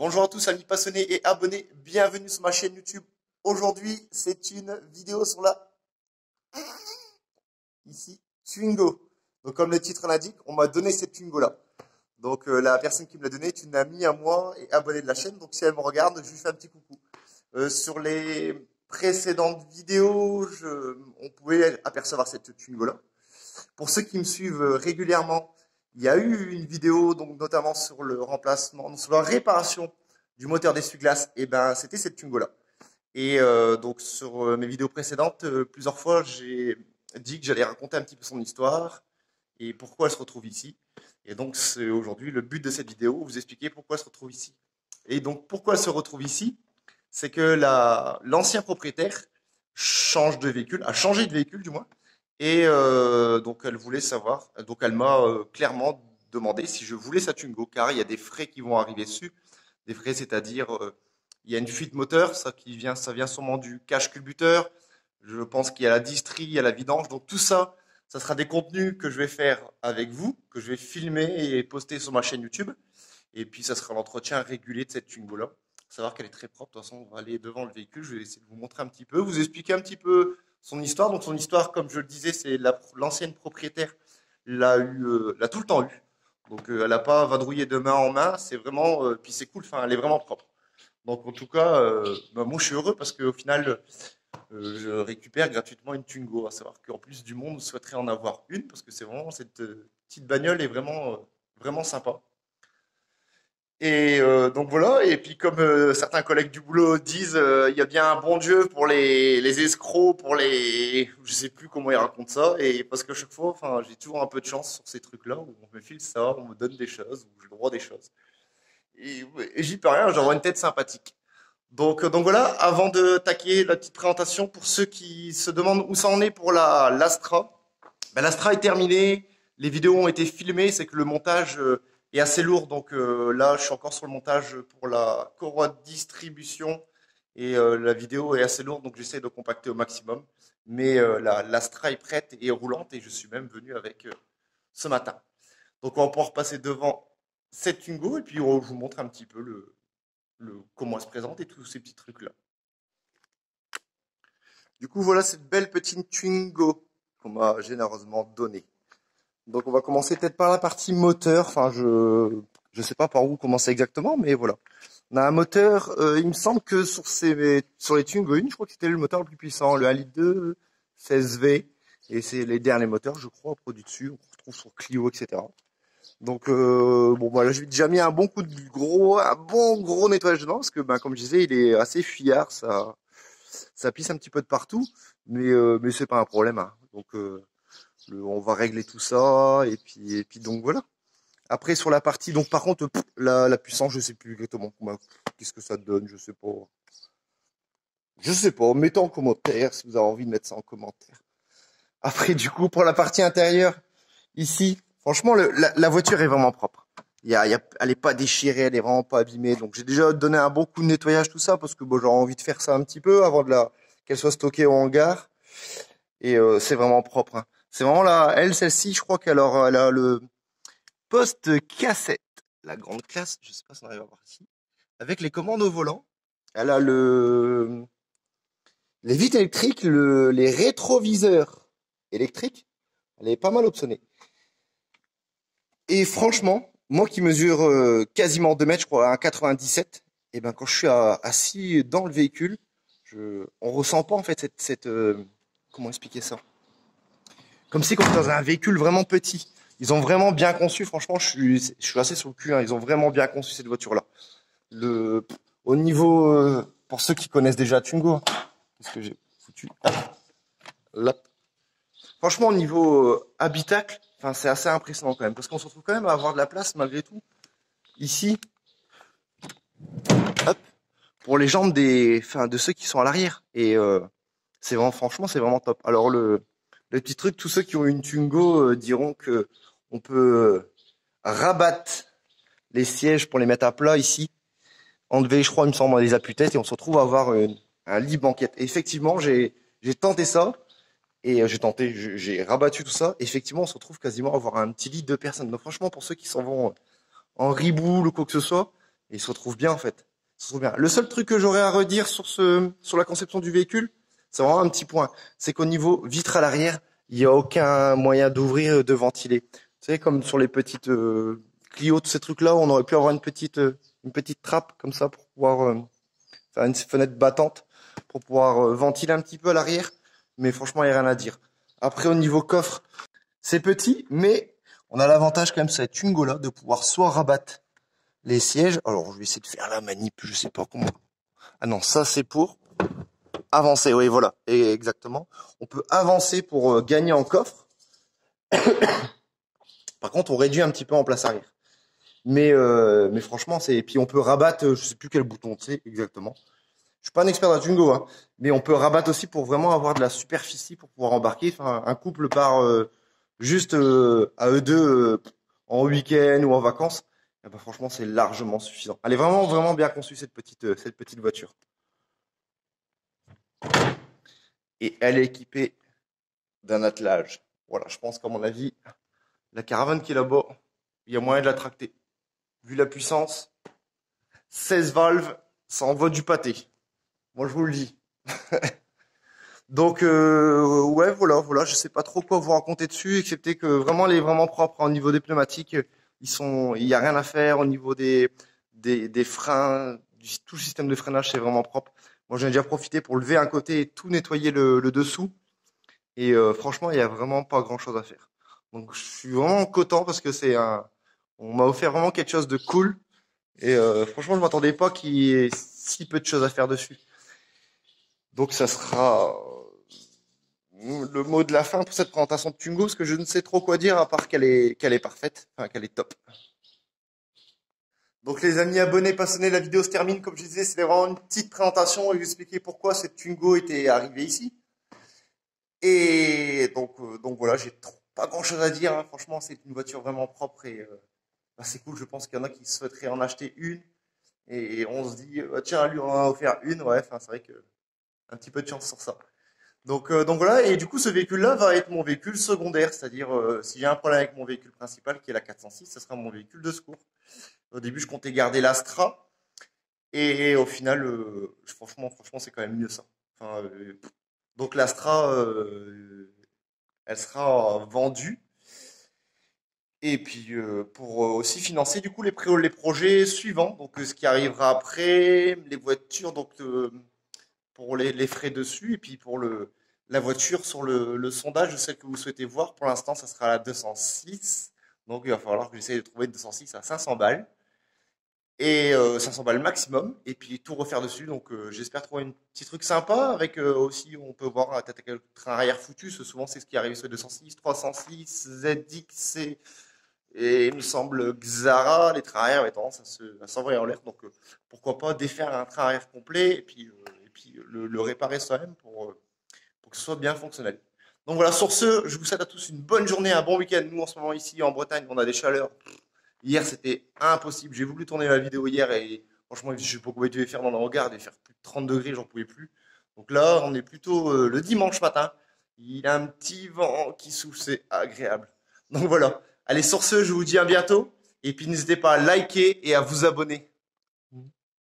Bonjour à tous amis passionnés et abonnés, bienvenue sur ma chaîne YouTube. Aujourd'hui, c'est une vidéo sur la ici Twingo. Donc comme le titre l'indique, on m'a donné cette Twingo là. Donc la personne qui me l'a donné est une amie à moi et abonnée de la chaîne. Donc si elle me regarde, je lui fais un petit coucou. Sur les précédentes vidéos, on pouvait apercevoir cette Twingo là. Pour ceux qui me suivent régulièrement, il y a eu une vidéo, donc notamment sur le remplacement, sur la réparation du moteur d'essuie-glace. Et ben, c'était cette Twingo-là. Et donc sur mes vidéos précédentes, plusieurs fois, j'ai dit que j'allais raconter un petit peu son histoire et pourquoi elle se retrouve ici. Et donc c'est aujourd'hui le but de cette vidéo, vous expliquer pourquoi elle se retrouve ici. Et donc pourquoi elle se retrouve ici, c'est que l'ancien propriétaire change de véhicule, a changé de véhicule du moins. Et donc elle voulait savoir, donc elle m'a clairement demandé si je voulais sa Twingo, car il y a des frais qui vont arriver dessus. Des frais, c'est-à-dire il y a une fuite moteur, ça vient sûrement du cache culbuteur. Je pense qu'il y a la distrie, il y a la vidange. Donc tout ça, ça sera des contenus que je vais faire avec vous, que je vais filmer et poster sur ma chaîne YouTube. Et puis ça sera l'entretien régulier de cette Twingo-là. Savoir qu'elle est très propre. De toute façon, on va aller devant le véhicule. Je vais essayer de vous montrer un petit peu, vous expliquer un petit peu son histoire. Donc son histoire, comme je le disais, c'est l'ancienne propriétaire l'a tout le temps eu. Donc elle n'a pas vadrouillé de main en main. C'est vraiment, puis c'est cool. Enfin, elle est vraiment propre. Donc en tout cas, moi je suis heureux parce qu'au final, je récupère gratuitement une Twingo. À savoir qu'en plus du monde souhaiterait en avoir une parce que c'est vraiment cette petite bagnole est vraiment sympa. Et donc voilà, et puis comme certains collègues du boulot disent, il y a bien un bon Dieu pour les escrocs, pour les... Je sais plus comment ils racontent ça, et parce que chaque fois, enfin, j'ai toujours un peu de chance sur ces trucs-là, où on me file ça, on me donne des choses, où j'ai le droit des choses. Et j'y peux rien, j'envoie une tête sympathique. Donc voilà, avant de taquer la petite présentation, pour ceux qui se demandent où ça en est pour l'Astra, ben, l'Astra est terminée, les vidéos ont été filmées, c'est que le montage est assez lourd, donc là je suis encore sur le montage pour la courroie de distribution et la vidéo est assez lourde, donc j'essaie de compacter au maximum. Mais l'Astra est prête et roulante et je suis même venu avec ce matin. Donc on va pouvoir passer devant cette Twingo et puis je vous montre un petit peu comment elle se présente et tous ces petits trucs-là. Du coup, voilà cette belle petite Twingo qu'on m'a généreusement donnée. Donc, on va commencer peut-être par la partie moteur. Enfin, je sais pas par où commencer exactement, mais voilà. On a un moteur, il me semble que sur les Twingo 1, je crois que c'était le moteur le plus puissant, le 1,2 litre 16V. Et c'est les derniers moteurs, je crois, produits dessus. On retrouve sur Clio, etc. Donc bon voilà, j'ai déjà mis un bon coup de un bon gros nettoyage dedans parce que ben comme je disais, il est assez fuyard, ça pisse un petit peu de partout, mais c'est pas un problème. Hein. Donc on va régler tout ça et puis donc voilà. Après sur la partie donc par contre la puissance, je sais plus exactement qu'est-ce que ça donne, je sais pas. Je sais pas, mettez en commentaire si vous avez envie de mettre ça en commentaire. Après du coup pour la partie intérieure ici, franchement la voiture est vraiment propre. Elle est pas déchirée, elle est vraiment pas abîmée. Donc j'ai déjà donné un bon coup de nettoyage tout ça parce que bon, j'aurais envie de faire ça un petit peu avant qu'elle soit stockée au hangar. Et c'est vraiment propre. Hein. C'est vraiment celle-ci, je crois elle a le poste cassette, la grande classe. Je sais pas si on arrive à voir ici, avec les commandes au volant. Elle a les vitres électriques, les rétroviseurs électriques. Elle est pas mal optionnée. Et franchement, moi qui mesure quasiment 2 mètres, je crois, à 1,97, et ben quand je suis assis dans le véhicule, on ressent pas en fait comment expliquer ça? Comme si on était dans un véhicule vraiment petit. Ils ont vraiment bien conçu, franchement, je suis assez sur le cul, hein, ils ont vraiment bien conçu cette voiture-là. Au niveau, pour ceux qui connaissent déjà Twingo, hein, qu'est-ce que j'ai foutu? Là. Franchement, au niveau habitacle, enfin, c'est assez impressionnant quand même, parce qu'on se retrouve quand même à avoir de la place malgré tout. Ici, hop, pour les jambes de ceux qui sont à l'arrière. Et franchement, c'est vraiment top. Alors le petit truc, tous ceux qui ont une Twingo diront que on peut rabattre les sièges pour les mettre à plat ici. Enlever, je crois, il me semble, les appuis-têtes et on se retrouve à avoir un lit banquette. Et effectivement, j'ai tenté ça. Et j'ai rabattu tout ça. Effectivement, on se retrouve quasiment à avoir un petit lit de 2 personnes. Donc franchement, pour ceux qui s'en vont en riboule ou quoi que ce soit, Et il se retrouve bien en fait. Il se retrouve bien. Le seul truc que j'aurais à redire sur la conception du véhicule, c'est vraiment un petit point. C'est qu'au niveau vitre à l'arrière, il n'y a aucun moyen d'ouvrir, de ventiler. Tu sais, comme sur les petites Clio, tous ces trucs-là, où on aurait pu avoir une petite trappe comme ça pour pouvoir faire une fenêtre battante pour pouvoir ventiler un petit peu à l'arrière. Mais franchement, il n'y a rien à dire. Après, au niveau coffre, c'est petit, mais on a l'avantage quand même, cette Twingo-là, de pouvoir soit rabattre les sièges. Alors, je vais essayer de faire la manip, je sais pas comment. Ah non, ça c'est pour avancer, oui, voilà, et exactement. On peut avancer pour gagner en coffre. Par contre, on réduit un petit peu en place arrière. Mais franchement, c'est. Et puis on peut rabattre, je sais plus quel bouton c'est exactement. Je suis pas un expert de la Twingo, hein, mais on peut rabattre aussi pour vraiment avoir de la superficie pour pouvoir embarquer. Enfin, un couple part juste à eux deux en week-end ou en vacances. Eh ben, franchement, c'est largement suffisant. Elle est vraiment, vraiment bien conçue cette petite voiture. Et elle est équipée d'un attelage. Voilà, je pense qu'à mon avis, la caravane qui est là-bas, il y a moyen de la tracter. Vu la puissance, 16 valves, ça envoie du pâté. Moi, je vous le dis. Donc, ouais, voilà, je sais pas trop quoi vous raconter dessus, excepté que vraiment, elle est vraiment propre. Au niveau des pneumatiques, il y a rien à faire. Au niveau des freins, tout le système de freinage, c'est vraiment propre. Moi, j'en ai déjà profité pour lever un côté et tout nettoyer le dessous. Et franchement, il y a vraiment pas grand-chose à faire. Donc, je suis vraiment content parce que on m'a offert vraiment quelque chose de cool. Et franchement, je m'attendais pas qu'il y ait si peu de choses à faire dessus. Donc, ça sera le mot de la fin pour cette présentation de Twingo, parce que je ne sais trop quoi dire à part qu'elle est parfaite, enfin qu'elle est top. Donc les amis abonnés, passionnés, la vidéo se termine. Comme je disais, c'était vraiment une petite présentation et vous expliquer pourquoi cette Twingo était arrivée ici. Et donc voilà, j'ai pas grand chose à dire, hein. Franchement, c'est une voiture vraiment propre et bah, c'est cool. Je pense qu'il y en a qui souhaiteraient en acheter une. Et on se dit, tiens, lui, on en a offert une. Ouais, enfin, c'est vrai que un petit peu de chance sur ça. Donc voilà, et du coup, ce véhicule-là va être mon véhicule secondaire, c'est-à-dire si j'ai un problème avec mon véhicule principal, qui est la 406, ce sera mon véhicule de secours. Au début, je comptais garder l'Astra, et au final, franchement, c'est quand même mieux ça. Enfin, donc l'Astra, elle sera vendue. Et puis pour aussi financer du coup les projets suivants, donc ce qui arrivera après, les voitures, donc pour les frais dessus, et puis pour la voiture sur le sondage, celle que vous souhaitez voir, pour l'instant ça sera la 206, donc il va falloir que j'essaye de trouver une 206 à 500 balles, et 500 balles maximum, et puis tout refaire dessus, donc j'espère trouver un petit truc sympa, avec aussi on peut voir peut-être avec le train arrière foutu, souvent c'est ce qui arrive sur les 206, 306, ZX, et il me semble Xara, les trains arrière avaient tendance à s'envoyer en l'air. Donc pourquoi pas défaire un train arrière complet et puis le réparer soi-même pour que ce soit bien fonctionnel. Donc voilà, sur ce, je vous souhaite à tous une bonne journée, un bon week-end. Nous en ce moment ici en Bretagne, on a des chaleurs. Hier c'était impossible. J'ai voulu tourner la vidéo hier et franchement, je sais pas comment il devait faire dans le regard, il devait faire plus de 30 degrés, j'en pouvais plus. Donc là, on est plutôt le dimanche matin. Il a un petit vent qui souffle, c'est agréable. Donc voilà. Allez, sur ce, je vous dis à bientôt. Et puis n'hésitez pas à liker et à vous abonner.